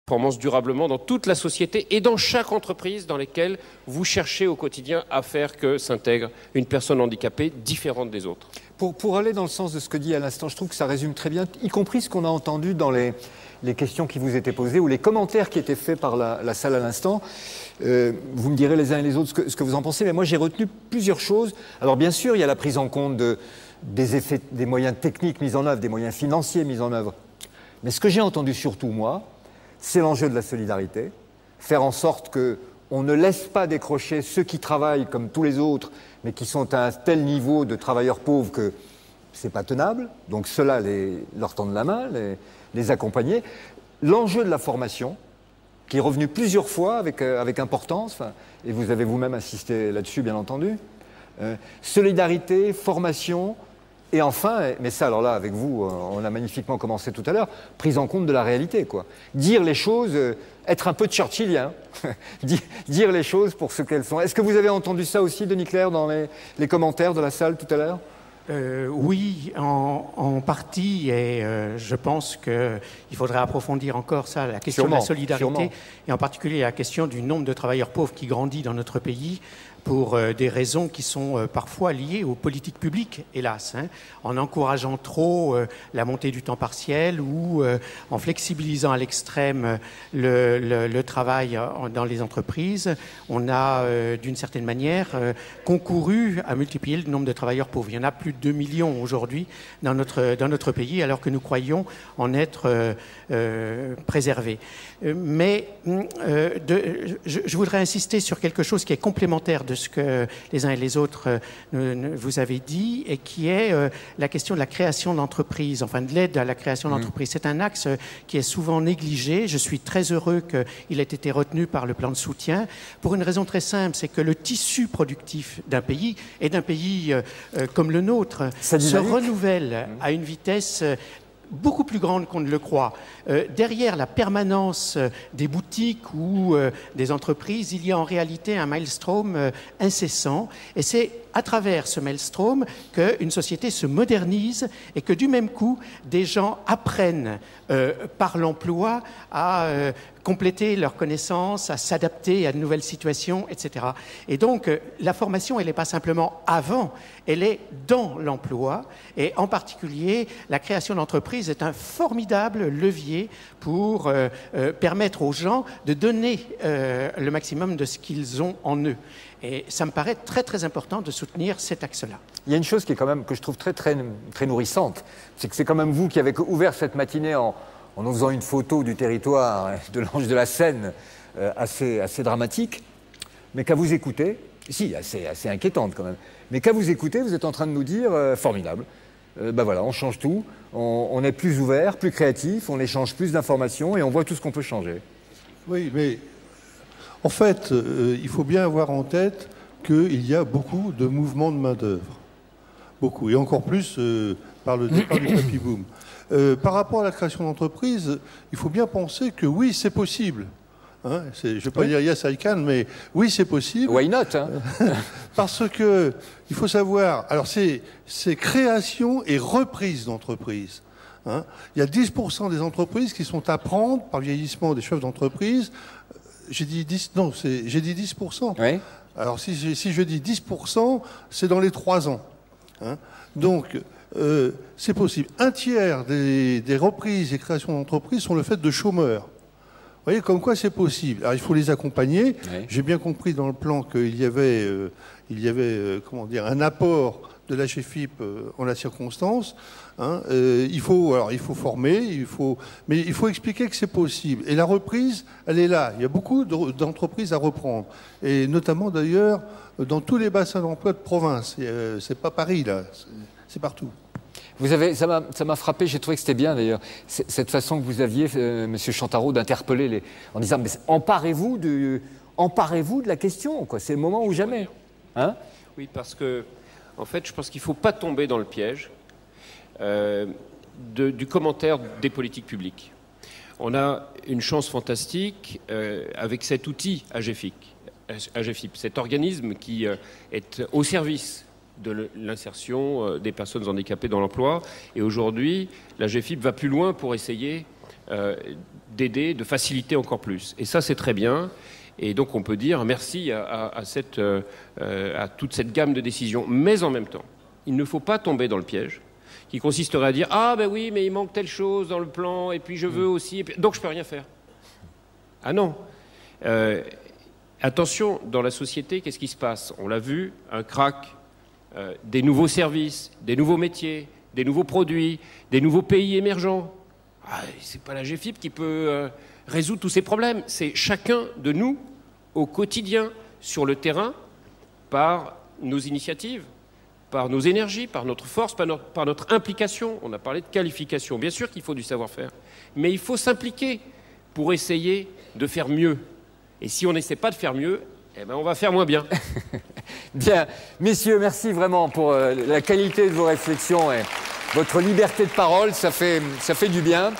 performance durablement dans toute la société et dans chaque entreprise dans laquelle vous cherchez au quotidien à faire que s'intègre une personne handicapée différente des autres. Pour aller dans le sens de ce que dit à l'instant, je trouve que ça résume très bien, y compris ce qu'on a entendu dans les questions qui vous étaient posées ou les commentaires qui étaient faits par la salle à l'instant. Vous me direz les uns et les autres ce que vous en pensez, mais moi j'ai retenu plusieurs choses. Alors bien sûr, il y a la prise en compte des effets, des moyens techniques mis en œuvre, des moyens financiers mis en œuvre. Mais ce que j'ai entendu surtout, moi, c'est l'enjeu de la solidarité, faire en sorte qu'on ne laisse pas décrocher ceux qui travaillent comme tous les autres, mais qui sont à un tel niveau de travailleurs pauvres que c'est pas tenable. Donc ceux-là, leur tendre la main, les accompagner. L'enjeu de la formation, qui est revenu plusieurs fois avec importance, et vous avez vous-même insisté là-dessus, bien entendu. Solidarité, formation, et enfin, mais ça, alors là, avec vous, on a magnifiquement commencé tout à l'heure, prise en compte de la réalité, quoi. Dire les choses, être un peu churchillien, dire les choses pour ce qu'elles sont. Est-ce que vous avez entendu ça aussi, Denis Clerc, dans les commentaires de la salle tout à l'heure ? Oui, en partie, et je pense qu'il faudrait approfondir encore ça, la question de la solidarité, et en particulier la question du nombre de travailleurs pauvres qui grandit dans notre pays, pour des raisons qui sont parfois liées aux politiques publiques, hélas, en encourageant trop la montée du temps partiel ou en flexibilisant à l'extrême le travail dans les entreprises. On a, d'une certaine manière, concouru à multiplier le nombre de travailleurs pauvres. Il y en a plus de 2 millions aujourd'hui dans notre pays, alors que nous croyons en être préservés. Mais je voudrais insister sur quelque chose qui est complémentaire de ce que les uns et les autres vous avez dit, et qui est la question de la création d'entreprises, enfin de l'aide à la création d'entreprises. C'est un axe qui est souvent négligé. Je suis très heureux qu'il ait été retenu par le plan de soutien, pour une raison très simple, c'est que le tissu productif d'un pays, et d'un pays comme le nôtre, se renouvelle à une vitesse beaucoup plus grande qu'on ne le croit. Derrière la permanence des boutiques ou des entreprises, il y a en réalité un maelstrom incessant, et c'est à travers ce maelstrom qu'une société se modernise et que du même coup, des gens apprennent par l'emploi à compléter leurs connaissances, à s'adapter à de nouvelles situations, etc. Et donc, la formation, elle n'est pas simplement avant, elle est dans l'emploi, et en particulier, la création d'entreprises est un formidable levier pour permettre aux gens de donner le maximum de ce qu'ils ont en eux. Et ça me paraît très très important de soutenir cet axe-là. Il y a une chose qui est quand même, que je trouve très, très, très nourrissante, c'est que c'est quand même vous qui avez ouvert cette matinée en nous faisant une photo du territoire de l'Ange de la Seine assez dramatique, mais qu'à vous écouter, si, assez inquiétante quand même, mais qu'à vous écouter, vous êtes en train de nous dire formidable. Ben voilà, on change tout, on est plus ouvert, plus créatif, on échange plus d'informations et on voit tout ce qu'on peut changer. Oui, mais en fait, il faut bien avoir en tête qu'il y a beaucoup de mouvements de main-d'œuvre. Beaucoup, et encore plus par le départ du Papy Boom. Par rapport à la création d'entreprises, il faut bien penser que oui, c'est possible. Hein, je ne vais pas dire yes, I can, mais oui, c'est possible. Why not, hein. Parce que il faut savoir, alors c'est création et reprise d'entreprises. Hein. Il y a 10% des entreprises qui sont à prendre par le vieillissement des chefs d'entreprise. J'ai dit 10%. Oui. Alors si je dis 10%, c'est dans les 3 ans. Hein. Donc, c'est possible. Un tiers des reprises et créations d'entreprises sont le fait de chômeurs. Vous voyez, comme quoi c'est possible. Alors il faut les accompagner. Oui. J'ai bien compris dans le plan qu'il y avait, comment dire, un apport de la GFIP en la circonstance. Hein. Il faut former, mais il faut expliquer que c'est possible. Et la reprise, elle est là. Il y a beaucoup d'entreprises à reprendre. Et notamment d'ailleurs dans tous les bassins d'emploi de province. C'est pas Paris, là. C'est partout. Ça m'a frappé, j'ai trouvé que c'était bien d'ailleurs, cette façon que vous aviez, Monsieur Chantarot, d'interpeller en disant mais emparez-vous de la question, quoi. C'est le moment ou jamais. Hein? Oui, parce que, en fait, je pense qu'il ne faut pas tomber dans le piège du commentaire des politiques publiques. On a une chance fantastique avec cet outil AGFIP, cet organisme qui est au service de l'insertion des personnes handicapées dans l'emploi. Et aujourd'hui, la GFIP va plus loin pour essayer d'aider, de faciliter encore plus. Et ça, c'est très bien. Et donc, on peut dire merci à toute cette gamme de décisions. Mais en même temps, il ne faut pas tomber dans le piège qui consisterait à dire « Ah, ben oui, mais il manque telle chose dans le plan, et puis je veux aussi, et puis... donc je peux rien faire. » Ah non. Attention, dans la société, qu'est-ce qui se passe? On l'a vu, un crack, des nouveaux services, des nouveaux métiers, des nouveaux produits, des nouveaux pays émergents. Ah, c'est pas la GFIP qui peut résoudre tous ces problèmes. C'est chacun de nous, au quotidien, sur le terrain, par nos initiatives, par nos énergies, par notre force, par notre implication. On a parlé de qualification. Bien sûr qu'il faut du savoir-faire, mais il faut s'impliquer pour essayer de faire mieux. Et si on n'essaie pas de faire mieux, eh ben on va faire moins bien. Bien. Messieurs, merci vraiment pour la qualité de vos réflexions et votre liberté de parole. Ça fait du bien.